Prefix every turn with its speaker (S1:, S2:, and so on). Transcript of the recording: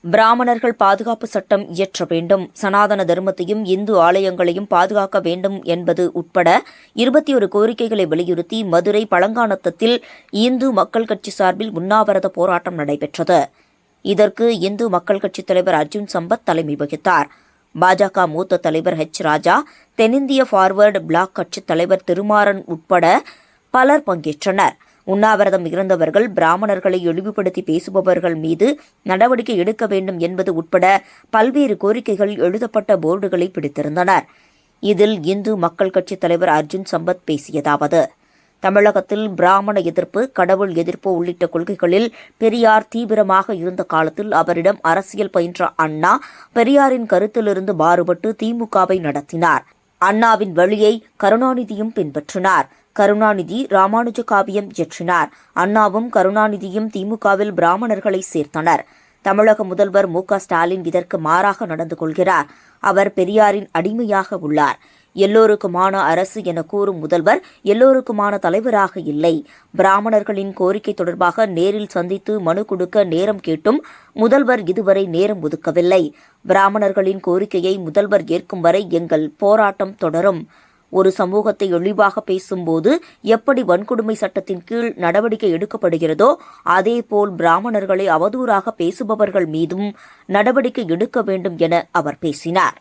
S1: பிராமணர்கள் பாதுகாப்பு சட்டம் இயற்ற வேண்டும், சனாதன தர்மத்தையும் இந்து ஆலயங்களையும் பாதுகாக்க வேண்டும் என்பது உட்பட 21 கோரிக்கைகளை வலியுறுத்தி மதுரை பழங்காநத்தத்தில் இந்து மக்கள் கட்சி சார்பில் உண்ணாவிரத போராட்டம் நடைபெற்றது. இதற்கு இந்து மக்கள் கட்சித் தலைவர் அர்ஜுன் சம்பத் தலைமை வகித்தார். பாஜக மூத்த தலைவர் ராஜா, தென்னிந்திய ஃபார்வர்டு பிளாக் கட்சித் தலைவர் திருமாறன் உட்பட பலர் பங்கேற்றனர். உண்ணாவிரதம் இருந்தவர்கள் பிராமணர்களை இழிவுபடுத்தி பேசுபவர்கள் மீது நடவடிக்கை எடுக்க வேண்டும் என்பது உட்பட பல்வேறு கோரிக்கைகள் எழுதப்பட்ட போர்டுகளை பிடித்திருந்தனர். இதில் இந்து மக்கள் கட்சித் தலைவர் அர்ஜுன் சம்பத் பேசியதாவது: தமிழகத்தில் பிராமண எதிர்ப்பு, கடவுள் எதிர்ப்பு உள்ளிட்ட கொள்கைகளில் பெரியார் தீவிரமாக இருந்த காலத்தில் அவரிடம் அரசியல் பயின்ற அண்ணா பெரியாரின் கருத்திலிருந்து மாறுபட்டு திமுகவை நடத்தினார். அண்ணாவின் வழியை கருணாநிதியும் பின்பற்றினார். கருணாநிதி ராமானுஜ காவியம் இயற்றினார். அண்ணாவும் கருணாநிதியும் திமுகவில் பிராமணர்களை சேர்த்தனர். தமிழக முதல்வர் மு.க.ஸ்டாலின் இதற்கு மாறாக நடந்து கொள்கிறார். அவர் பெரியாரின் அடிமையாக உள்ளார். எல்லோருக்குமான அரசு என கூறும் முதல்வர் எல்லோருக்குமான தலைவராக இல்லை. பிராமணர்களின் கோரிக்கை தொடர்பாக நேரில் சந்தித்து மனு கொடுக்க நேரம் கேட்டும் முதல்வர் இதுவரை நேரம் ஒதுக்கவில்லை. பிராமணர்களின் கோரிக்கையை முதல்வர் ஏற்கும் வரை எங்கள் போராட்டம் தொடரும். ஒரு சமூகத்தை இழிவாக பேசும்போது எப்படி வன்கொடுமை சட்டத்தின் கீழ் நடவடிக்கை எடுக்கப்படுகிறதோ அதேபோல் பிராமணர்களை அவதூறாக பேசுபவர்கள் மீதும் நடவடிக்கை எடுக்க வேண்டும் என அவர் பேசினார்.